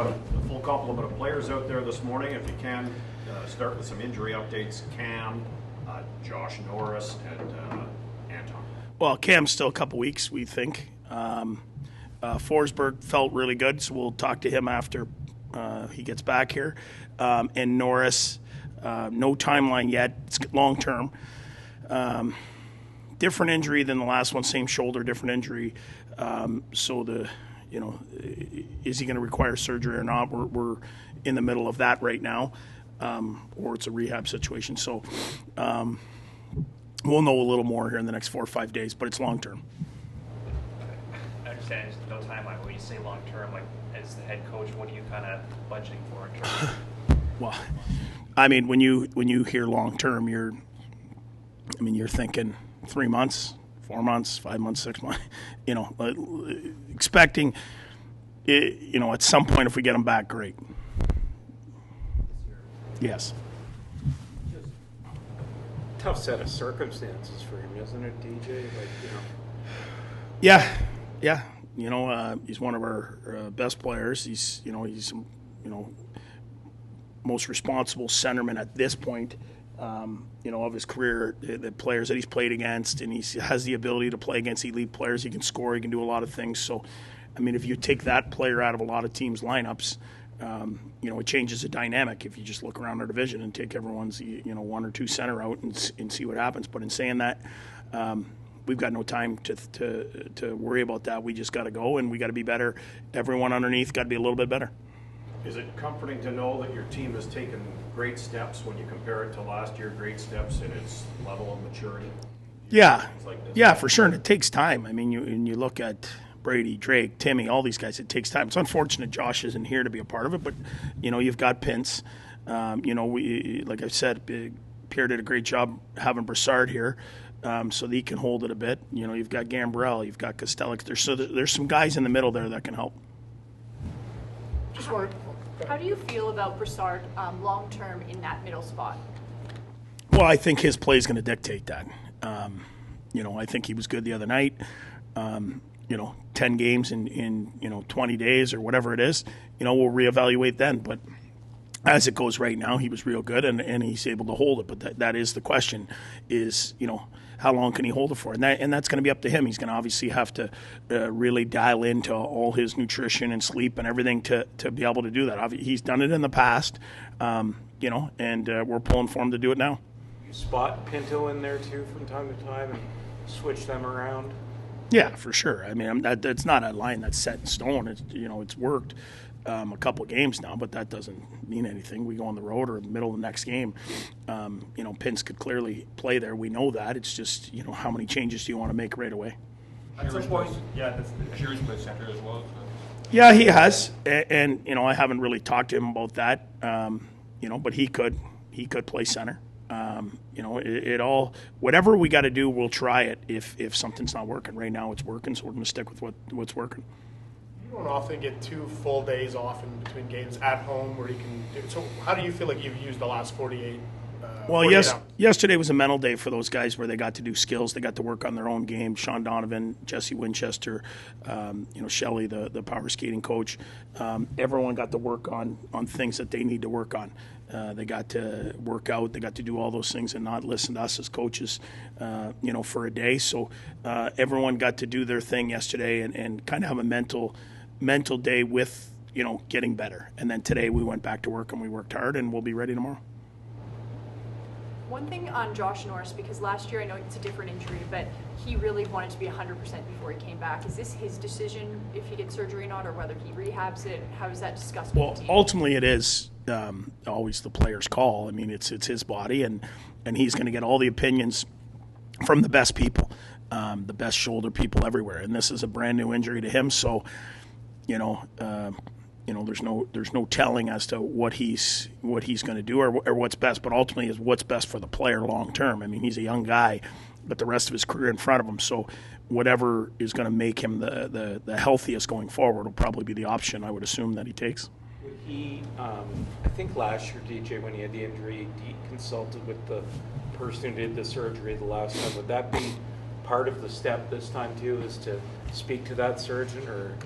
got a full complement of players out there this morning. If you can, start with some injury updates. Cam, Josh Norris, and Anton. Well, Cam's still a couple weeks, we think. Forsberg felt really good, so we'll talk to him after he gets back here. And Norris, no timeline yet. It's long-term. Different injury than the last one, same shoulder, different injury. Is he going to require surgery or not? We're in the middle of that right now, or it's a rehab situation. So we'll know a little more here in the next 4 or 5 days, but it's long term. I understand there's no timeline. When you say long term, like as the head coach, what are you kind of budgeting for in terms of? Well, I mean, when you hear long term, you're thinking 3 months, 4 months, 5 months, 6 months. Expecting, at some point if we get him back, great. Yes. Just tough set of circumstances for him, isn't it, DJ? Yeah. He's one of our best players. He's most responsible centerman at this point. Of his career, the players that he's played against, and he has the ability to play against elite players. He can score, he can do a lot of things. So, if you take that player out of a lot of teams' lineups, it changes the dynamic. If you just look around our division and take everyone's, one or two center out and see what happens. But in saying that, we've got no time to worry about that. We just got to go, and we got to be better. Everyone underneath got to be a little bit better. Is it comforting to know that your team has taken great steps when you compare it to last year, great steps in its level of maturity? Yeah, for sure, and it takes time. You look at Brady, Drake, Timmy, all these guys, it takes time. It's unfortunate Josh isn't here to be a part of it, but, you've got Pince. We, like I said, Pierre did a great job having Brassard here so that he can hold it a bit. You've got Gambrell, you've got Kostelnik. There's some guys in the middle there that can help. How do you feel about Brassard long-term in that middle spot? Well, I think his play is going to dictate that. I think he was good the other night. 10 games in 20 days or whatever it is, we'll reevaluate then. But as it goes right now, he was real good, and he's able to hold it. But that is the question is, how long can he hold it for? And that's going to be up to him. He's going to obviously have to really dial into all his nutrition and sleep and everything to be able to do that. He's done it in the past, and we're pulling for him to do it now. You spot Pinto in there too from time to time and switch them around? Yeah, for sure. That's not a line that's set in stone. It's worked a couple of games now, but that doesn't mean anything. We go on the road or in the middle of the next game. Pince could clearly play there. We know that. It's just, how many changes do you want to make right away? At some point, Sheary's played center as well. So. Yeah, he has, and I haven't really talked to him about that. But he could play center. It all, whatever we got to do, we'll try it if something's not working. Right now it's working, so we're going to stick with what's working. You don't often get 2 full days off in between games at home where you can do. So how do you feel like you've used the last 48? Yesterday was a mental day for those guys where they got to do skills. They got to work on their own game. Sean Donovan, Jesse Winchester, Shelley, the power skating coach. Everyone got to work on things that they need to work on. They got to work out. They got to do all those things and not listen to us as coaches, for a day. So everyone got to do their thing yesterday and kind of have a mental day with, getting better. And then today we went back to work and we worked hard, and we'll be ready tomorrow. One thing on Josh Norris, because last year I know it's a different injury, but he really wanted to be 100% before he came back. Is this his decision if he gets surgery or not, or whether he rehabs it? How is that discussed with the team? Ultimately it is always the player's call. It's his body, and he's going to get all the opinions from the best people, the best shoulder people everywhere. And this is a brand new injury to him, so there's no telling as to what he's going to do or what's best. But ultimately, is what's best for the player long term. He's a young guy, but the rest of his career in front of him. So whatever is going to make him the healthiest going forward will probably be the option I would assume that he takes. Would he? I think last year, DJ, when he had the injury, he consulted with the person who did the surgery the last time. Would that be part of the step this time too? Is to speak to that surgeon, or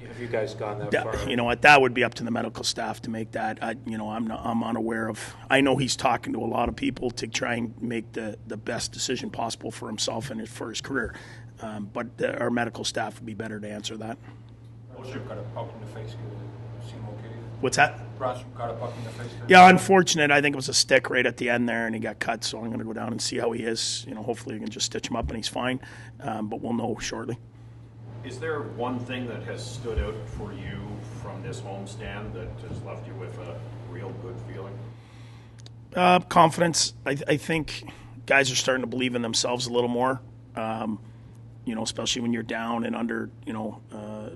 Have you guys gone that far? You know what? That would be up to the medical staff to make that. I'm unaware of. I know he's talking to a lot of people to try and make the best decision possible for himself and for his career. But our medical staff would be better to answer that. Brasov got a puck in the face. Seem okay? What's that? Brasov got a puck in the face. Yeah, unfortunate. I think it was a stick right at the end there, and he got cut. So I'm going to go down and see how he is. Hopefully we can just stitch him up and he's fine. But we'll know shortly. Is there one thing that has stood out for you from this homestand that has left you with a real good feeling? Confidence. I think guys are starting to believe in themselves a little more. Especially when you're down and under,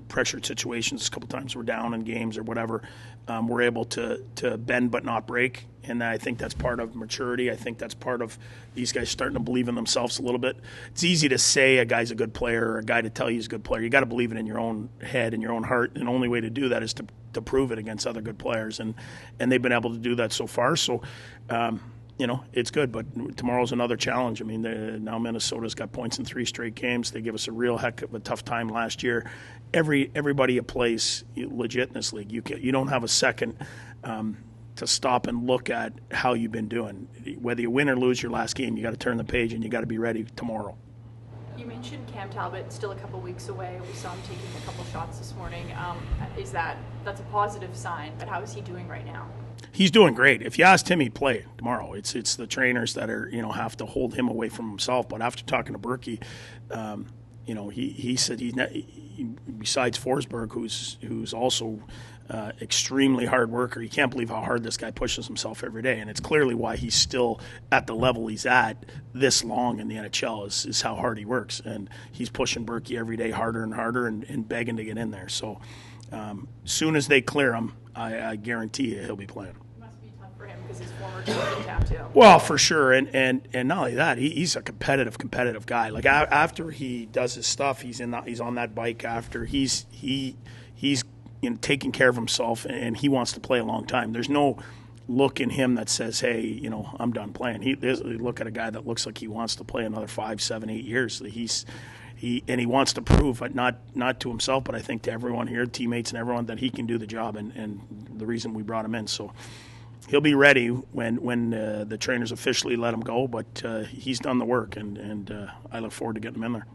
pressured situations. A couple times we're down in games or whatever. We're able to bend but not break. And I think that's part of maturity. I think that's part of these guys starting to believe in themselves a little bit. It's easy to say a guy's a good player or a guy to tell you he's a good player. You got to believe it in your own head and your own heart. And the only way to do that is to prove it against other good players. And they've been able to do that so far. So, it's good, but tomorrow's another challenge. I mean, now Minnesota's got points in 3 straight games. They give us a real heck of a tough time last year. Everybody plays legit in this league. You don't have a second to stop and look at how you've been doing. Whether you win or lose your last game, you got to turn the page and you got to be ready tomorrow. You mentioned Cam Talbot still a couple weeks away. We saw him taking a couple shots this morning. That's a positive sign, but how is he doing right now? He's doing great. If you asked him, he'd play tomorrow. It's the trainers that are have to hold him away from himself. But after talking to Berkey, he said besides Forsberg, who's also extremely hard worker. You can't believe how hard this guy pushes himself every day, and it's clearly why he's still at the level he's at this long in the NHL is how hard he works, and he's pushing Berkey every day harder and harder and begging to get in there. So soon as they clear him, I guarantee you he'll be playing. It must be tough for him because his former team in town too. Well, for sure, and not only that, he's a competitive guy. Like after he does his stuff, he's on that bike. After he's taking care of himself, and he wants to play a long time. There's no look in him that says, "Hey, I'm done playing." You look at a guy that looks like he wants to play another 5, 7, 8 years. He wants to prove, not to himself, but I think to everyone here, teammates and everyone, that he can do the job, and the reason we brought him in. So he'll be ready when the trainers officially let him go, but he's done the work, and I look forward to getting him in there.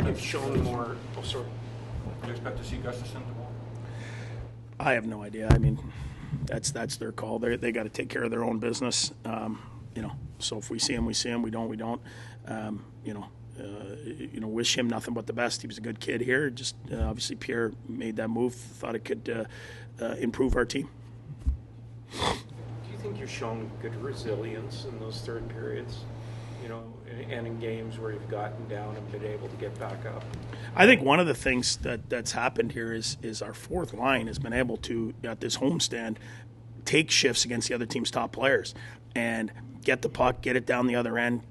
You've shown more. Oh, sorry. Do you expect to see Gustafsson tomorrow? I have no idea. I mean, that's their call. They got to take care of their own business. So if we see him, we see him. We don't, we don't. Wish him nothing but the best. He was a good kid here. Just obviously Pierre made that move. Thought it could improve our team. Do you think you've shown good resilience in those third periods? And in games where you've gotten down and been able to get back up? I think one of the things that's happened here is our fourth line has been able to, at this homestand, take shifts against the other team's top players and get the puck, get it down the other end,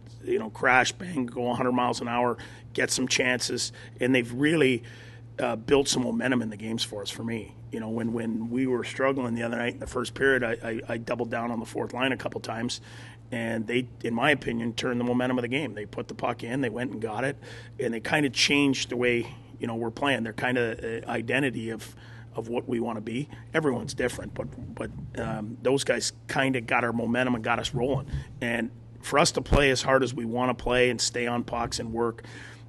crash, bang, go 100 miles an hour, get some chances, and they've really built some momentum in the games for us. For me, when we were struggling the other night in the first period, I doubled down on the fourth line a couple times, and they, in my opinion, turned the momentum of the game. They put the puck in, they went and got it, and they kind of changed the way we're playing. They're kind of identity of what we want to be. Everyone's different, but those guys kind of got our momentum and got us rolling. And for us to play as hard as we want to play and stay on pucks and work,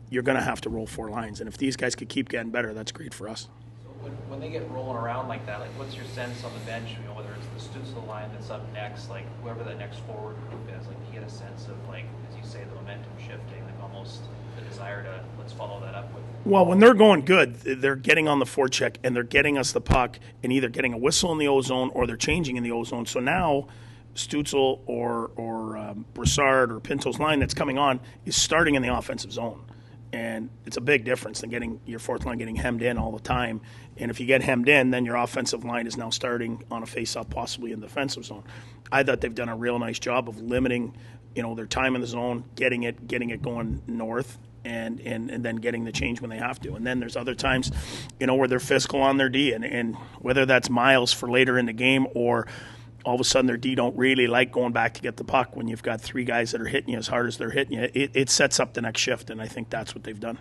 you're going to have to roll 4 lines. And if these guys could keep getting better, that's great for us. So when they get rolling around like that, what's your sense on the bench? Whether it's the Stützle line that's up next, whoever that next forward group is, do you get a sense of, as you say, the momentum shifting, almost the desire to let's follow that up with? Well, when they're going good, they're getting on the forecheck and they're getting us the puck and either getting a whistle in the O-zone or they're changing in the O-zone. So now Stützle or Brassard or Pinto's line that's coming on is starting in the offensive zone. And it's a big difference than getting your fourth line getting hemmed in all the time. And if you get hemmed in, then your offensive line is now starting on a face-off, possibly in the defensive zone. I thought they've done a real nice job of limiting, their time in the zone, getting it going north, and then getting the change when they have to. And then there's other times, where they're physical on their D, and whether that's miles for later in the game or all of a sudden their D don't really like going back to get the puck when you've got 3 guys that are hitting you as hard as they're hitting you, it sets up the next shift, and I think that's what they've done.